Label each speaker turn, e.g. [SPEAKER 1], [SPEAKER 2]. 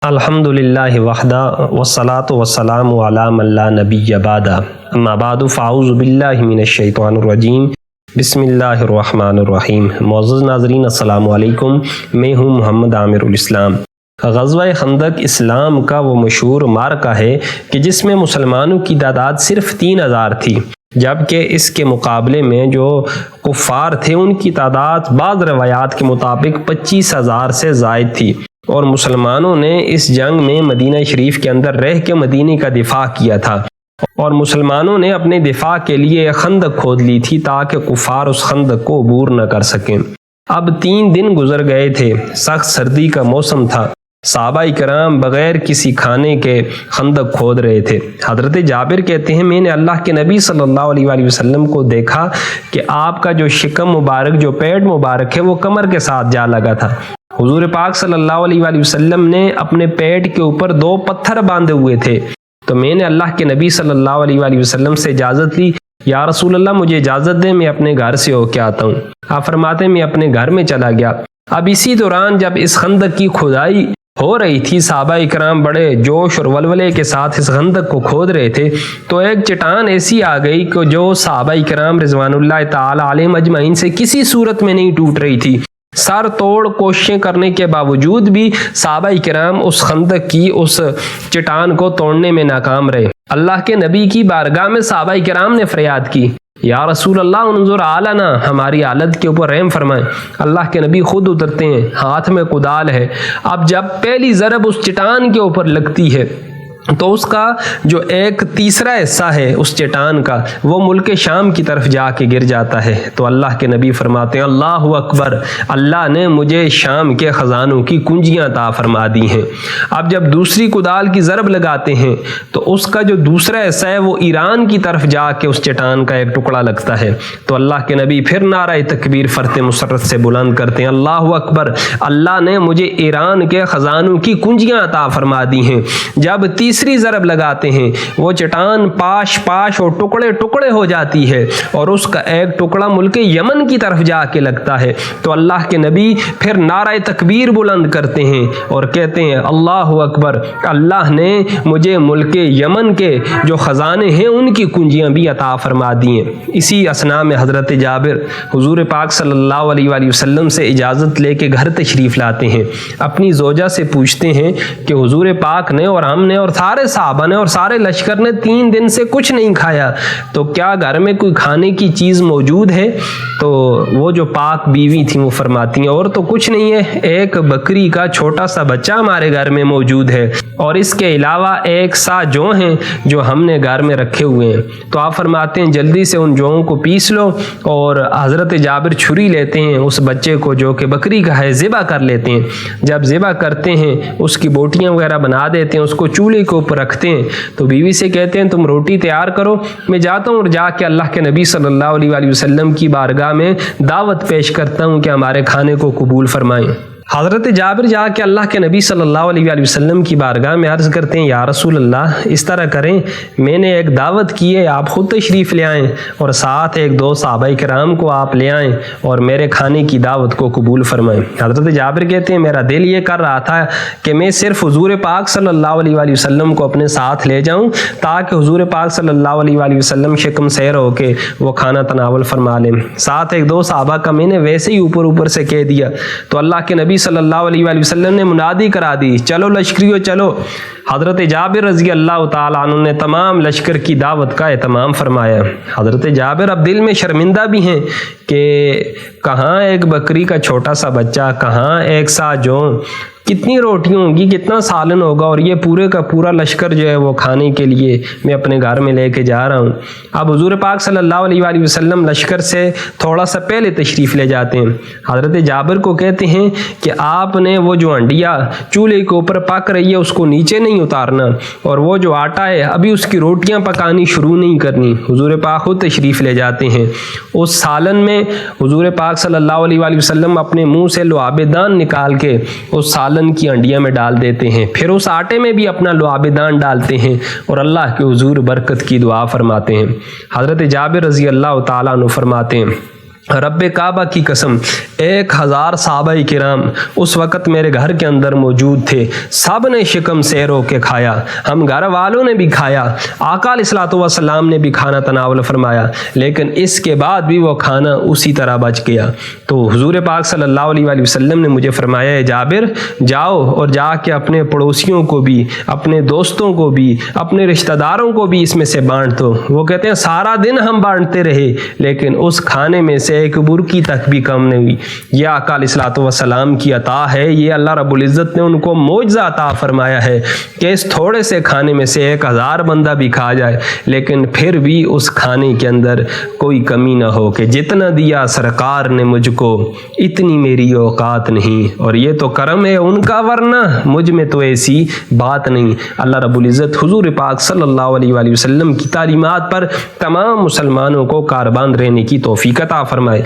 [SPEAKER 1] الحمدللہ وحدہ والصلاۃ والسلام علی من لا نبی بعدہ اما بعد فاعوذ باللہ من الشیطان الرجیم بسم اللہ الرحمن الرحیم۔ معزز ناظرین السلام علیکم، میں ہوں محمد عامر الاسلام۔ غزوہ خندق اسلام کا وہ مشہور معرکہ ہے کہ جس میں مسلمانوں کی تعداد صرف 3000 تھی، جبکہ اس کے مقابلے میں جو کفار تھے ان کی تعداد بعض روایات کے مطابق 25000 سے زائد تھی، اور مسلمانوں نے اس جنگ میں مدینہ شریف کے اندر رہ کے مدینے کا دفاع کیا تھا، اور مسلمانوں نے اپنے دفاع کے لیے ایک خندق کھود لی تھی تاکہ کفار اس خندق کو عبور نہ کر سکیں۔ اب 3 دن گزر گئے تھے، سخت سردی کا موسم تھا، صحابہ کرام بغیر کسی کھانے کے خندق کھود رہے تھے۔ حضرت جابر کہتے ہیں میں نے اللہ کے نبی صلی اللہ علیہ وآلہ وسلم کو دیکھا کہ آپ کا جو شکم مبارک، جو پیٹ مبارک ہے، وہ کمر کے ساتھ جا لگا تھا۔ حضور پاک صلی اللہ علیہ وآلہ وسلم نے اپنے پیٹ کے اوپر 2 پتھر باندھے ہوئے تھے، تو میں نے اللہ کے نبی صلی اللہ علیہ وآلہ وسلم سے اجازت لی، یا رسول اللہ مجھے اجازت دیں، میں اپنے گھر سے ہو کے آتا ہوں۔ آپ فرماتے ہیں میں اپنے گھر میں چلا گیا۔ اب اسی دوران جب اس خندق کی کھدائی ہو رہی تھی، صحابہ اکرام بڑے جوش اور ولولے کے ساتھ اس خندق کو کھود رہے تھے، تو ایک چٹان ایسی آ گئی کہ جو صحابہ اکرام رضوان اللہ تعالی علیہم اجمعین سے کسی صورت میں نہیں ٹوٹ رہی تھی۔ سر توڑ کوششیں کرنے کے باوجود بھی صحابہ اکرام اس خندق کی اس چٹان کو توڑنے میں ناکام رہے۔ اللہ کے نبی کی بارگاہ میں صحابہ اکرام نے فریاد کی، یا رسول اللہ انظر آلنا، ہماری حالت کے اوپر رحم فرمائیں۔ اللہ کے نبی خود اترتے ہیں، ہاتھ میں کدال ہے۔ اب جب پہلی ضرب اس چٹان کے اوپر لگتی ہے تو اس کا جو ایک تیسرا حصہ ہے اس چٹان کا، وہ ملک شام کی طرف جا کے گر جاتا ہے۔ تو اللہ کے نبی فرماتے ہیں اللہ اکبر، اللہ نے مجھے شام کے خزانوں کی کنجیاں عطا فرما دی ہیں۔ اب جب دوسری کدال کی ضرب لگاتے ہیں تو اس کا جو دوسرا حصہ ہے وہ ایران کی طرف جا کے اس چٹان کا ایک ٹکڑا لگتا ہے۔ تو اللہ کے نبی پھر نعرہ تکبیر فرت مسرت سے بلند کرتے ہیں، اللہ اکبر، اللہ نے مجھے ایران کے خزانوں کی کنجیاں عطا فرما دی ہیں۔ جب تیسری ضرب لگاتے ہیں وہ چٹان پاش پاش اور ٹکڑے ٹکڑے ہو جاتی ہے، اور اس کا ایک ٹکڑا ملک یمن کی طرف جا کے لگتا ہے۔ تو اللہ کے نبی پھر نعرہ تکبیر بلند کرتے ہیں اور کہتے ہیں اللہ اکبر، اللہ نے مجھے ملک یمن کے جو خزانے ہیں ان کی کنجیاں بھی عطا فرما دی ہیں۔ اسی اثناء میں حضرت جابر حضور پاک صلی اللہ علیہ وآلہ وسلم سے اجازت لے کے گھر تشریف لاتے ہیں، اپنی زوجہ سے پوچھتے ہیں کہ حضور پاک نے اور ہم نے اور سارے صحابہ نے اور سارے لشکر نے 3 دن سے کچھ نہیں کھایا، تو کیا گھر میں کوئی کھانے کی چیز موجود ہے؟ تو وہ جو پاک بیوی تھی وہ فرماتی ہیں اور تو کچھ نہیں ہے، ایک بکری کا چھوٹا سا بچہ ہمارے گھر میں موجود ہے، اور اس کے علاوہ 1 سا جو ہیں جو ہم نے گھر میں رکھے ہوئے ہیں۔ تو آپ فرماتے ہیں جلدی سے ان جوؤں کو پیس لو، اور حضرت جابر چھری لیتے ہیں، اس بچے کو جو کہ بکری کا ہے ذبح کر لیتے ہیں۔ جب ذبح کرتے ہیں اس کی بوٹیاں وغیرہ بنا دیتے ہیں، اس کو چولہے کے اوپر رکھتے ہیں، تو بیوی سے کہتے ہیں تم روٹی تیار کرو، میں جاتا ہوں اور جا کے اللہ کے نبی صلی اللہ علیہ وآلہ وسلم کی بارگاہ میں دعوت پیش کرتا ہوں کہ ہمارے کھانے کو قبول فرمائیں۔ حضرت جابر جا کے اللہ کے نبی صلی اللہ علیہ وآلہ وسلم کی بارگاہ میں عرض کرتے ہیں یا رسول اللہ اس طرح کریں، میں نے ایک دعوت کی ہے، آپ خود تشریف لے آئیں اور ساتھ 1-2 صحابہ کرام کو آپ لے آئیں اور میرے کھانے کی دعوت کو قبول فرمائیں۔ حضرت جابر کہتے ہیں میرا دل یہ کر رہا تھا کہ میں صرف حضور پاک صلی اللہ علیہ وآلہ وسلم کو اپنے ساتھ لے جاؤں تاکہ حضور پاک صلی اللہ علیہ وآلہ وسلم شکم سیر ہو کے وہ کھانا تناول فرما لیں۔ ساتھ 1-2 صحابہ کا میں نے ویسے ہی اوپر سے کہہ دیا، تو اللہ کے نبی صلی اللہ علیہ وآلہ وسلم نے منادی کرا دی، چلو لشکریو چلو۔ حضرت جابر رضی اللہ تعالیٰ عنہ نے تمام لشکر کی دعوت کا اہتمام فرمایا۔ حضرت جابر اب دل میں شرمندہ بھی ہیں کہ کہاں ایک بکری کا چھوٹا سا بچہ، کہاں 1 سا جو، کتنی روٹیاں ہوں گی، کتنا سالن ہوگا، اور یہ پورے کا پورا لشکر جو ہے وہ کھانے کے لیے میں اپنے گھر میں لے کے جا رہا ہوں۔ اب حضور پاک صلی اللہ علیہ وآلہ وسلم لشکر سے تھوڑا سا پہلے تشریف لے جاتے ہیں۔ حضرت جابر کو کہتے ہیں کہ آپ نے وہ جو ہنڈیا چولہے کے اوپر پک رہی ہے اس کو نیچے نہیں اتارنا، اور وہ جو آٹا ہے ابھی اس کی روٹیاں پکانی شروع نہیں کرنی۔ حضور پاک خود تشریف لے جاتے ہیں۔ اس سالن میں حضور پاک صلی اللہ علیہ وآلہ وسلم اپنے منہ سے لعاب دان نکال کے اس سالن کی ہنڈیاں میں ڈال دیتے ہیں، پھر اس آٹے میں بھی اپنا لعاب دان ڈالتے ہیں اور اللہ کے حضور برکت کی دعا فرماتے ہیں۔ حضرت جابر رضی اللہ تعالیٰ عنہ فرماتے ہیں رب کعبہ کی قسم 1000 صحابہ کرام اس وقت میرے گھر کے اندر موجود تھے، سب نے شکم سے رو کے کھایا، ہم گھر والوں نے بھی کھایا، آقا علیہ الصلوۃ والسلام نے بھی کھانا تناول فرمایا، لیکن اس کے بعد بھی وہ کھانا اسی طرح بچ گیا۔ تو حضور پاک صلی اللہ علیہ وآلہ وسلم نے مجھے فرمایا، اے جابر جاؤ اور جا کے اپنے پڑوسیوں کو بھی، اپنے دوستوں کو بھی، اپنے رشتہ داروں کو بھی اس میں سے بانٹ دو۔ وہ کہتے ہیں سارا دن ہم بانٹتے رہے لیکن اس کھانے میں سے ایک برکی تک بھی کم نہیں ہوئی۔ یہ آقا علیہ الصلوۃ والسلام کی عطا ہے، یہ اللہ رب العزت نے ان کو معجزہ عطا فرمایا ہے کہ اس تھوڑے سے کھانے میں سے 1000 بندہ بھی کھا جائے لیکن پھر بھی اس کھانے کے اندر کوئی کمی نہ ہو کہ جتنا دیا سرکار نے مجھ کو اتنی میری اوقات نہیں، اور یہ تو کرم ہے ان کا، ورنہ مجھ میں تو ایسی بات نہیں۔ اللہ رب العزت حضور پاک صلی اللہ علیہ وآلہ وسلم کی تعلیمات پر تمام مسلمانوں کو کاربند رہنے کی توفیق عطا فرمائے۔